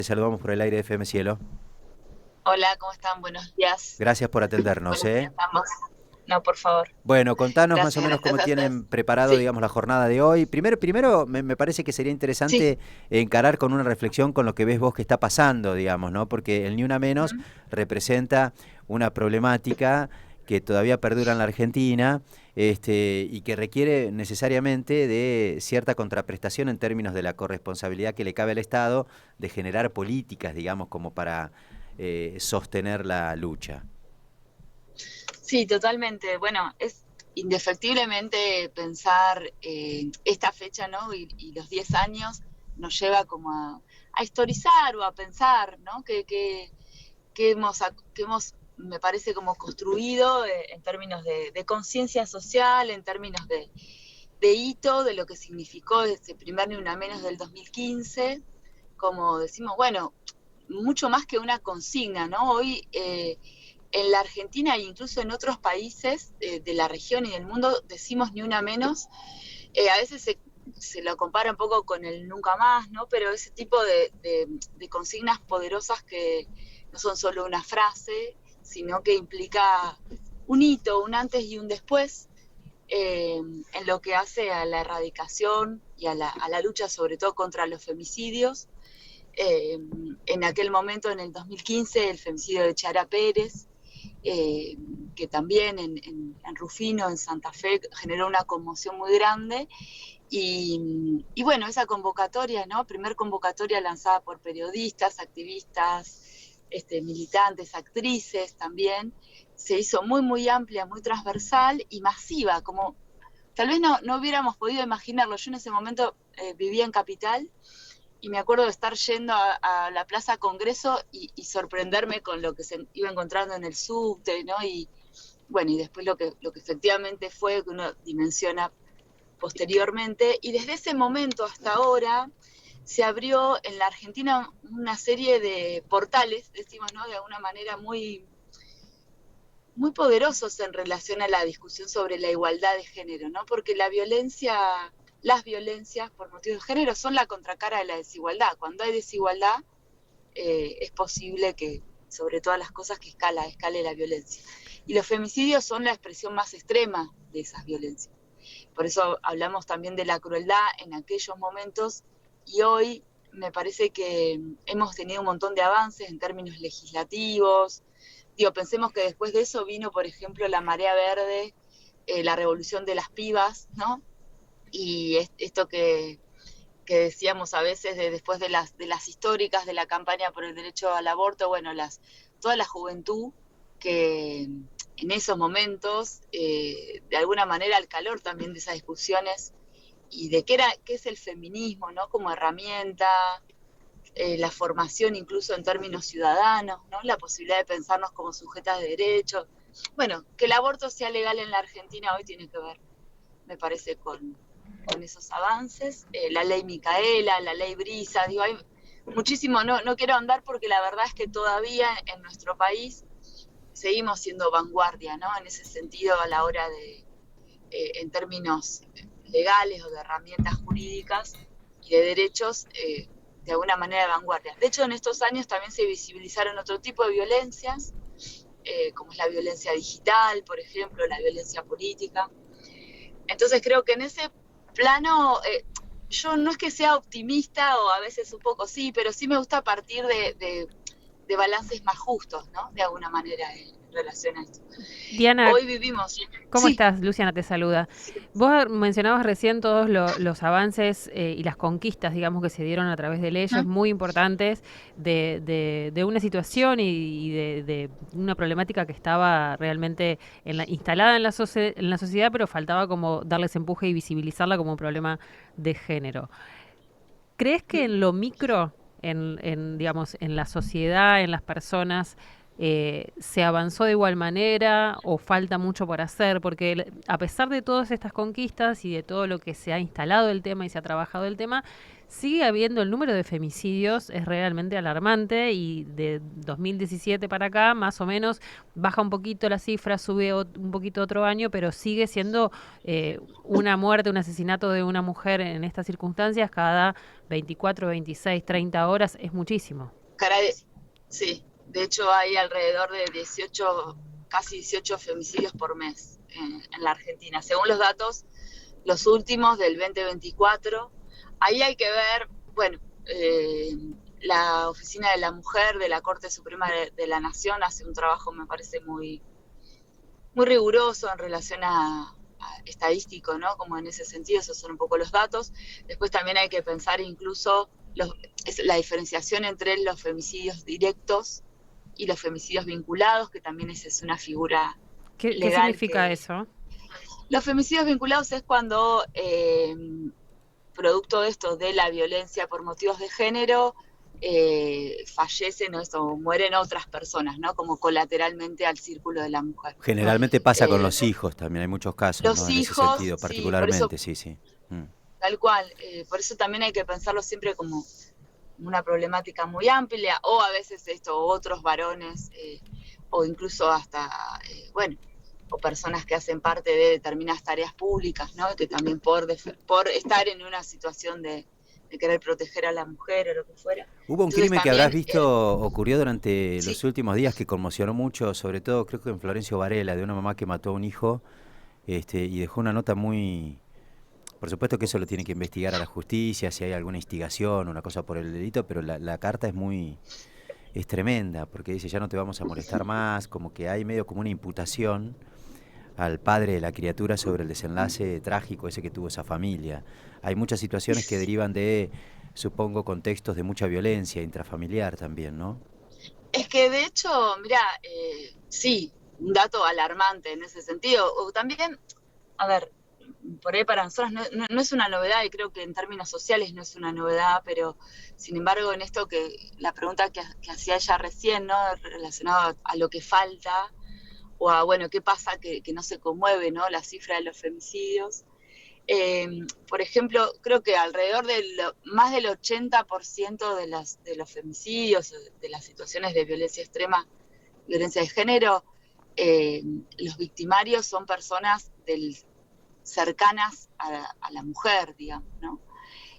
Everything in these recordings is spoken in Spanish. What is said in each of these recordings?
Te saludamos por el aire de FM Cielo. Hola, ¿cómo están? Buenos días. Gracias por atendernos, Buenos días ¿eh? ambos. No, por favor. Bueno, contanos más o Gracias, menos gracias cómo a ustedes. tienen preparado, Sí, digamos, la jornada de hoy. Primero me parece que sería sí. interesante encarar con una reflexión con lo que ves vos que está pasando, digamos, ¿no? Porque el Ni Una Menos Ujú. representa una problemática que todavía perdura en la Argentina, y que requiere necesariamente de cierta contraprestación en términos de la corresponsabilidad que le cabe al Estado de generar políticas, digamos, como para sostener la lucha. Sí, totalmente. Bueno, es indefectiblemente pensar esta fecha, ¿no? Y los 10 años nos lleva como a historizar o a pensar, ¿no? Que hemos, me parece, como construido en términos de conciencia social, en términos de hito, de lo que significó ese primer Ni Una Menos del 2015, como decimos, bueno, mucho más que una consigna, ¿no? Hoy en la Argentina e incluso en otros países de la región y del mundo decimos Ni Una Menos. A veces se lo compara un poco con el nunca más, ¿no? Pero ese tipo de consignas poderosas que no son solo una frase, sino que implica un hito, un antes y un después, en lo que hace a la erradicación y a la lucha sobre todo contra los femicidios. En aquel momento, en el 2015, el femicidio de Chara Pérez, eh, que también en Rufino, en Santa Fe, generó una conmoción muy grande. Y bueno, esa convocatoria, ¿no? Primer convocatoria lanzada por periodistas, activistas, militantes, actrices también, se hizo muy, muy amplia, muy transversal y masiva, como tal vez no hubiéramos podido imaginarlo. Yo en ese momento vivía en Capital y me acuerdo de estar yendo a la Plaza Congreso y sorprenderme con lo que se iba encontrando en el subte, ¿no? Y bueno, y después lo que efectivamente fue, que uno dimensiona posteriormente. Y desde ese momento hasta ahora se abrió en la Argentina una serie de portales, decimos, ¿no? De alguna manera muy, muy poderosos en relación a la discusión sobre la igualdad de género, ¿no? Porque las violencias por motivos de género son la contracara de la desigualdad. Cuando hay desigualdad, es posible que, sobre todas las cosas, que escale la violencia. Y los femicidios son la expresión más extrema de esas violencias. Por eso hablamos también de la crueldad en aquellos momentos, y hoy me parece que hemos tenido un montón de avances en términos legislativos. Digo, pensemos que después de eso vino, por ejemplo, la marea verde, la revolución de las pibas, ¿no? Y esto que decíamos a veces después de las históricas de la campaña por el derecho al aborto, bueno, toda la juventud que en esos momentos, de alguna manera, al calor también de esas discusiones y de qué es el feminismo, ¿no? Como herramienta, la formación incluso en términos ciudadanos, ¿no? La posibilidad de pensarnos como sujetas de derechos. Bueno, que el aborto sea legal en la Argentina hoy tiene que ver, me parece, con esos avances. La ley Micaela, la ley Brisa, digo, hay muchísimo, no quiero andar porque la verdad es que todavía en nuestro país seguimos siendo vanguardia, ¿no? En ese sentido, a la hora en términos legales o de herramientas jurídicas y de derechos, de alguna manera de vanguardia. De hecho, en estos años también se visibilizaron otro tipo de violencias, como es la violencia digital, por ejemplo, la violencia política. Entonces creo que en ese plano, yo no es que sea optimista, o a veces un poco sí, pero sí me gusta partir de balances más justos, ¿no? De alguna manera en relación a esto. Diana, Hoy vivimos, ¿cómo sí, estás? Luciana te saluda. Vos mencionabas recién todos los avances y las conquistas, digamos, que se dieron a través de leyes muy importantes de una situación y de una problemática que estaba realmente instalada en en la sociedad, pero faltaba como darles empuje y visibilizarla como un problema de género. ¿Crees que en lo micro, digamos, en la sociedad, en las personas, ¿se avanzó de igual manera o falta mucho por hacer? Porque a pesar de todas estas conquistas y de todo lo que se ha instalado el tema y se ha trabajado el tema, sigue habiendo el número de femicidios, es realmente alarmante, y de 2017 para acá, más o menos, baja un poquito la cifra, sube un poquito otro año, pero sigue siendo una muerte, un asesinato de una mujer en estas circunstancias cada 24, 26, 30 horas, es muchísimo. Caray, sí, de hecho hay alrededor de 18, casi 18 femicidios por mes en la Argentina, según los datos, los últimos del 2024. Ahí hay que ver, bueno, la Oficina de la Mujer de la Corte Suprema de la Nación hace un trabajo, me parece, muy, muy riguroso en relación a estadístico, ¿no? Como en ese sentido, esos son un poco los datos. Después también hay que pensar incluso la diferenciación entre los femicidios directos y los femicidios vinculados, que también esa es una figura ¿Qué legal. significa eso? Los femicidios vinculados es cuando, producto de esto, de la violencia por motivos de género, fallecen o mueren otras personas, ¿no? Como colateralmente al círculo de la mujer. Generalmente pasa con los hijos también, hay muchos casos, los ¿no? En ese hijos, sentido, sí, particularmente, por eso, sí. Tal cual, por eso también hay que pensarlo siempre como una problemática muy amplia, o a veces otros varones, o incluso hasta, bueno, o personas que hacen parte de determinadas tareas públicas, ¿no? Que también por estar en una situación de querer proteger a la mujer o lo que fuera. Hubo un Entonces, crimen que también, habrás visto ocurrió durante sí, los últimos días que conmocionó mucho, sobre todo creo que en Florencio Varela, de una mamá que mató a un hijo y dejó una nota muy... Por supuesto que eso lo tiene que investigar a la justicia, si hay alguna instigación, una cosa por el delito, pero la carta es tremenda, porque dice ya no te vamos a molestar más, como que hay medio como una imputación al padre de la criatura sobre el desenlace trágico ese que tuvo esa familia. Hay muchas situaciones que derivan de, supongo, contextos de mucha violencia intrafamiliar también, ¿no? es que de hecho, mira, sí, un dato alarmante en ese sentido. O también, a ver, por ahí para nosotros no es una novedad, y creo que en términos sociales no es una novedad, pero sin embargo en esto la pregunta que hacía ella recién, ¿no? Relacionado a lo que falta, o a, bueno, qué pasa que no se conmueve, ¿no? La cifra de los femicidios. Por ejemplo, creo que alrededor más del 80% de los femicidios, de las situaciones de violencia extrema, violencia de género, los victimarios son personas cercanas a la mujer, digamos, ¿no?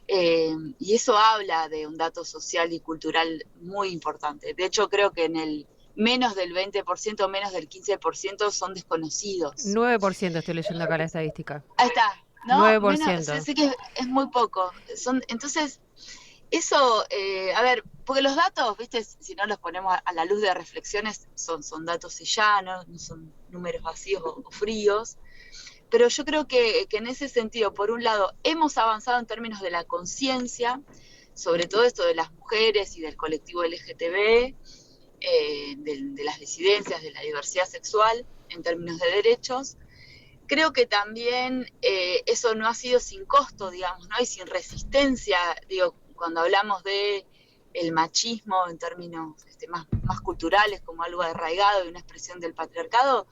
Y eso habla de un dato social y cultural muy importante. De hecho, creo que en el menos del 20%, menos del 15% son desconocidos. 9% estoy leyendo acá la estadística. Ahí está, ¿no? Menos, 9%. sé que es muy poco. Entonces, eso, a ver, porque los datos, viste, si no los ponemos a la luz de reflexiones, son datos y ya, no son números vacíos o fríos. Pero yo creo que en ese sentido, por un lado, hemos avanzado en términos de la conciencia, sobre todo esto de las mujeres y del colectivo LGTB, de las disidencias, de la diversidad sexual, en términos de derechos. Creo que también eso no ha sido sin costo, digamos, ¿no? Y sin resistencia, digo, cuando hablamos de el machismo en términos más culturales, como algo arraigado y una expresión del patriarcado,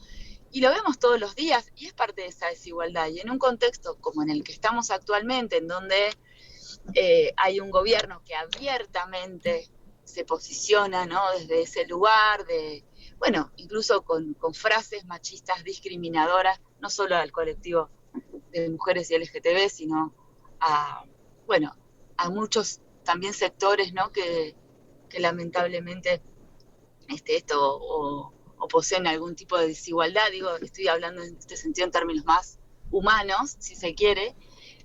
y lo vemos todos los días, y es parte de esa desigualdad. Y en un contexto como en el que estamos actualmente, en donde hay un gobierno que abiertamente se posiciona, ¿no? Desde ese lugar, bueno, incluso con frases machistas discriminadoras, no solo al colectivo de mujeres y LGTB, sino bueno, a muchos también sectores, ¿no? Que lamentablemente o poseen algún tipo de desigualdad. Digo, estoy hablando en este sentido en términos más humanos, si se quiere,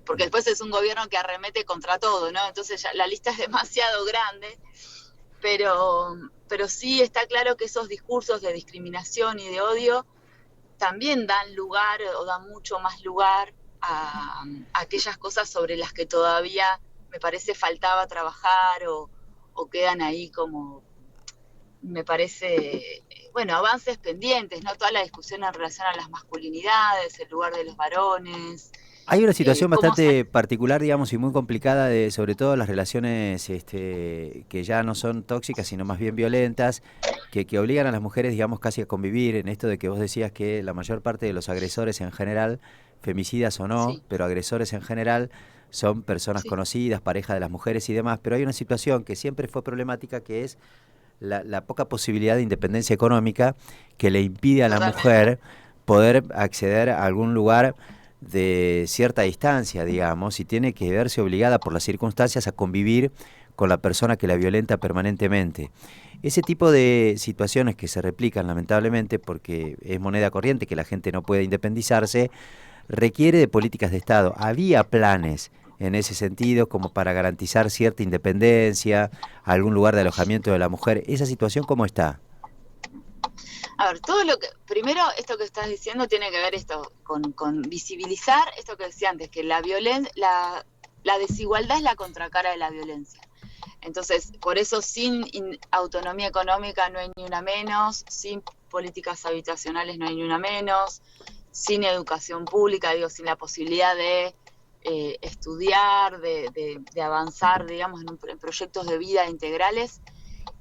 porque después es un gobierno que arremete contra todo, ¿no? Entonces ya la lista es demasiado grande, pero sí está claro que esos discursos de discriminación y de odio también dan lugar, o dan mucho más lugar a aquellas cosas sobre las que todavía me parece faltaba trabajar, o quedan ahí como, me parece, bueno, avances pendientes, ¿no? Toda la discusión en relación a las masculinidades, el lugar de los varones, Hay una situación ¿Cómo bastante particular, digamos, y muy complicada de, sobre todo las relaciones que ya no son tóxicas, sino más bien violentas, que obligan a las mujeres, digamos, casi a convivir en esto de que vos decías que la mayor parte de los agresores en general, femicidas o no, Sí, pero agresores en general, son personas sí, conocidas, pareja de las mujeres y demás, pero hay una situación que siempre fue problemática, que es la poca posibilidad de independencia económica que le impide a la totalmente. mujer poder acceder a algún lugar de cierta distancia, digamos, y tiene que verse obligada por las circunstancias a convivir con la persona que la violenta permanentemente. Ese tipo de situaciones que se replican lamentablemente porque es moneda corriente que la gente no puede independizarse, requiere de políticas de Estado. Había planes en ese sentido como para garantizar cierta independencia, algún lugar de alojamiento de la mujer. ¿Esa situación cómo está? A ver, todo lo que, primero esto que estás diciendo tiene que ver esto con visibilizar esto que decía antes, que la desigualdad es la contracara de la violencia. Entonces, por eso sin autonomía económica no hay ni una menos, sin políticas habitacionales no hay ni una menos, sin educación pública, digo, sin la posibilidad de estudiar, de avanzar, digamos, en proyectos de vida integrales,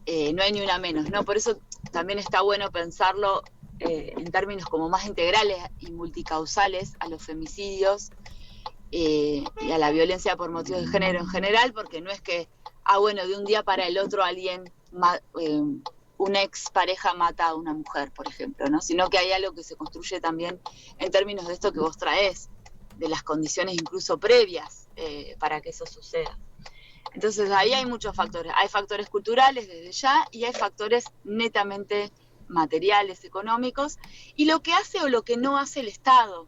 no hay ni una menos, ¿no? Por eso también está bueno pensarlo en términos como más integrales y multicausales a los femicidios y a la violencia por motivos de género en general, porque no es que, bueno, de un día para el otro alguien, una ex pareja mata a una mujer, por ejemplo, ¿no? Sino que hay algo que se construye también en términos de esto que vos traés, de las condiciones incluso previas para que eso suceda. Entonces ahí hay muchos factores. Hay factores culturales desde ya y hay factores netamente materiales, económicos, y lo que hace o lo que no hace el Estado.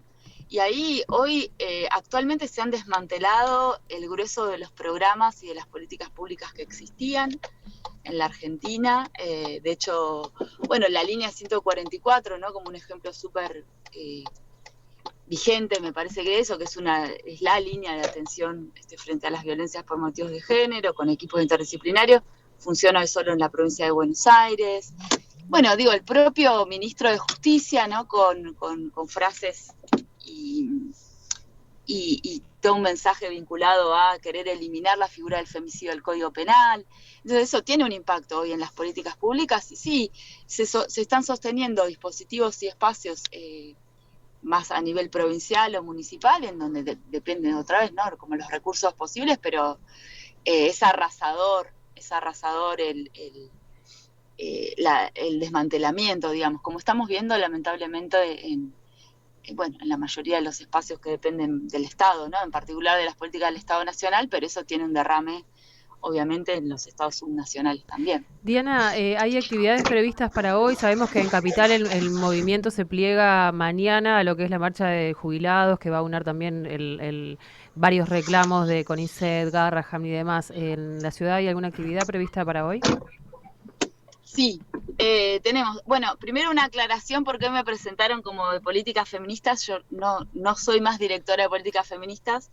Y ahí hoy actualmente se han desmantelado el grueso de los programas y de las políticas públicas que existían en la Argentina. De hecho, bueno, la línea 144, ¿no? Como un ejemplo súper vigente, me parece que eso, que es la línea de atención frente a las violencias por motivos de género, con equipos interdisciplinarios, funciona hoy solo en la provincia de Buenos Aires. Bueno, digo, el propio ministro de Justicia, ¿no? Con frases y todo un mensaje vinculado a querer eliminar la figura del femicidio del Código Penal. Entonces eso tiene un impacto hoy en las políticas públicas y sí, se están sosteniendo dispositivos y espacios más a nivel provincial o municipal, en donde dependen otra vez, ¿no? Como los recursos posibles, pero es arrasador el desmantelamiento, digamos, como estamos viendo lamentablemente bueno, en la mayoría de los espacios que dependen del Estado, ¿no? En particular de las políticas del Estado Nacional, pero eso tiene un derrame obviamente en los estados subnacionales también. Diana, ¿hay actividades previstas para hoy? Sabemos que en Capital el movimiento se pliega mañana a lo que es la marcha de jubilados, que va a unir también varios reclamos de CONICET, Garrahan y demás. ¿En la ciudad hay alguna actividad prevista para hoy? Sí, tenemos, bueno, primero una aclaración por qué me presentaron como de políticas feministas. Yo no soy más directora de políticas feministas,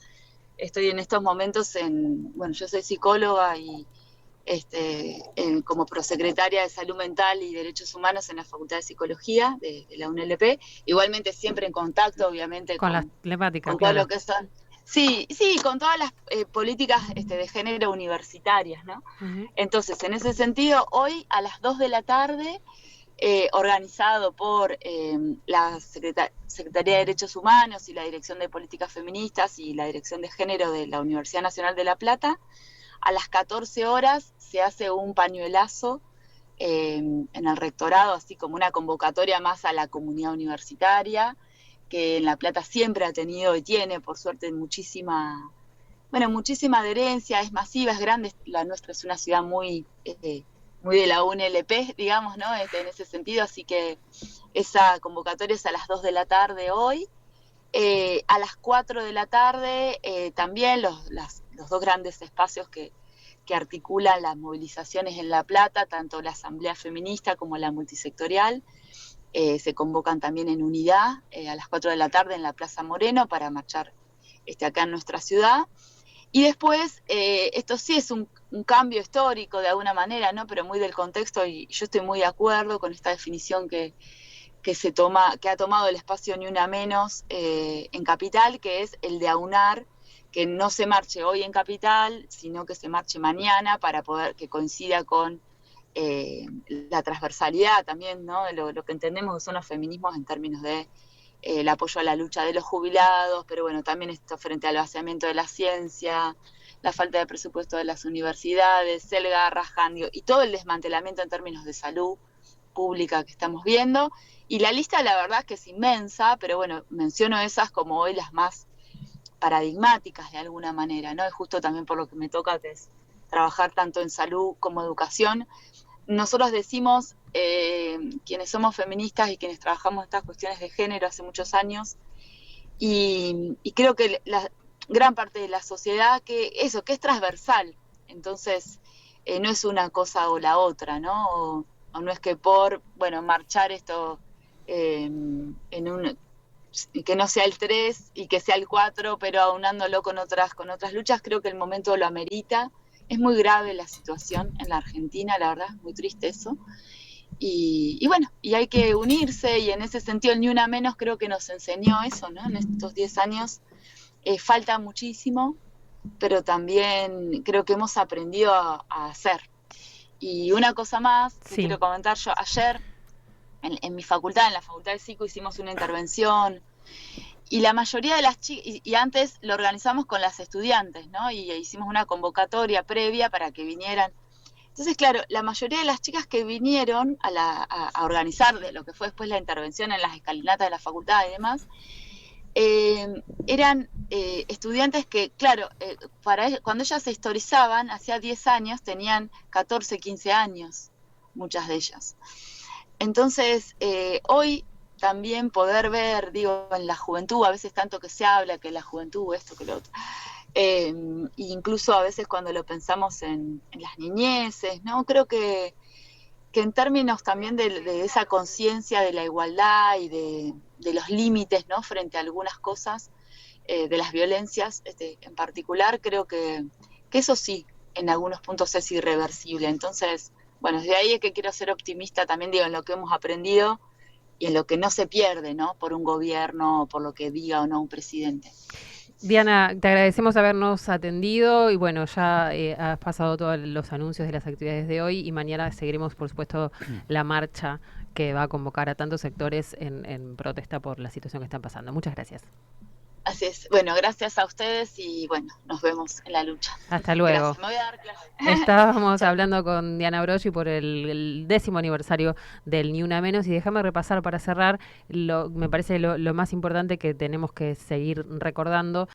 estoy en estos momentos bueno, yo soy psicóloga y como prosecretaria de Salud Mental y Derechos Humanos en la Facultad de Psicología de la UNLP, igualmente siempre en contacto, obviamente, Con la temática, con todo lo claro. que son, sí, con todas las políticas de género universitarias, ¿no? Ujú. Entonces, en ese sentido, hoy a las 2 de la tarde, organizado por la Secretaría de Derechos Humanos y la Dirección de Políticas Feministas y la Dirección de Género de la Universidad Nacional de La Plata, a las 14 horas se hace un pañuelazo en el rectorado, así como una convocatoria más a la comunidad universitaria, que en La Plata siempre ha tenido y tiene, por suerte, muchísima adherencia, es masiva, es grande. La nuestra es una ciudad muy de la UNLP, digamos, ¿no? En ese sentido, así que esa convocatoria es a las 2 de la tarde hoy. A las 4 de la tarde también los dos grandes espacios que articulan las movilizaciones en La Plata, tanto la Asamblea Feminista como la multisectorial, se convocan también en unidad a las 4 de la tarde en la Plaza Moreno para marchar acá en nuestra ciudad. Y después, esto sí es un cambio histórico de alguna manera, ¿no? Pero muy del contexto, y yo estoy muy de acuerdo con esta definición que que ha tomado el espacio Ni Una Menos en Capital, que es el de aunar que no se marche hoy en Capital, sino que se marche mañana para poder que coincida con la transversalidad también, ¿no? De lo que entendemos que son los feminismos en términos de el apoyo a la lucha de los jubilados, pero bueno, también esto frente al vaciamiento de la ciencia, la falta de presupuesto de las universidades, Selga, Rajandio, y todo el desmantelamiento en términos de salud pública que estamos viendo. Y la lista, la verdad, es que es inmensa, pero bueno, menciono esas como hoy las más paradigmáticas de alguna manera, ¿no? Y justo también por lo que me toca, que es trabajar tanto en salud como educación. Nosotros decimos, quienes somos feministas y quienes trabajamos estas cuestiones de género hace muchos años, y creo que la gran parte de la sociedad que es transversal, entonces no es una cosa o la otra, ¿no? O no es que por, bueno, marchar esto que no sea el 3 y que sea el 4, pero aunándolo con otras luchas, creo que el momento lo amerita. Es muy grave la situación en la Argentina, la verdad, es muy triste eso. Y bueno, y hay que unirse, y en ese sentido el Ni Una Menos creo que nos enseñó eso, ¿no? En estos 10 años falta muchísimo, pero también creo que hemos aprendido a hacer. Y una cosa más que quiero comentar, yo ayer en mi facultad, en la Facultad de Psico, hicimos una intervención, y la mayoría de las chicas, y antes lo organizamos con las estudiantes, ¿no? Y hicimos una convocatoria previa para que vinieran. Entonces, claro, la mayoría de las chicas que vinieron a organizar de lo que fue después la intervención en las escalinatas de la facultad y demás, eran estudiantes que, claro, cuando ellas se historizaban, hacía 10 años, tenían 14, 15 años, muchas de ellas. Entonces, hoy también poder ver, digo, en la juventud, a veces tanto que se habla que la juventud, esto, que lo otro, incluso a veces cuando lo pensamos en las niñeces, ¿no? Creo que en términos también de esa conciencia de la igualdad y de los límites, ¿no? Frente a algunas cosas, de las violencias en particular, creo que eso sí, en algunos puntos es irreversible. Entonces, bueno, desde ahí es que quiero ser optimista también, digo, en lo que hemos aprendido y en lo que no se pierde, ¿no? Por un gobierno, por lo que diga o no un presidente. Diana, te agradecemos habernos atendido y bueno, ya has pasado todos los anuncios de las actividades de hoy y mañana seguiremos, por supuesto, la marcha que va a convocar a tantos sectores en protesta por la situación que están pasando. Muchas gracias. Así es. Bueno, gracias a ustedes y bueno, nos vemos en la lucha. Hasta luego. Gracias. Me voy a dar clase. Estábamos hablando con Diana Broggi por el 10º aniversario del Ni Una Menos y déjame repasar para cerrar, me parece lo más importante que tenemos que seguir recordando.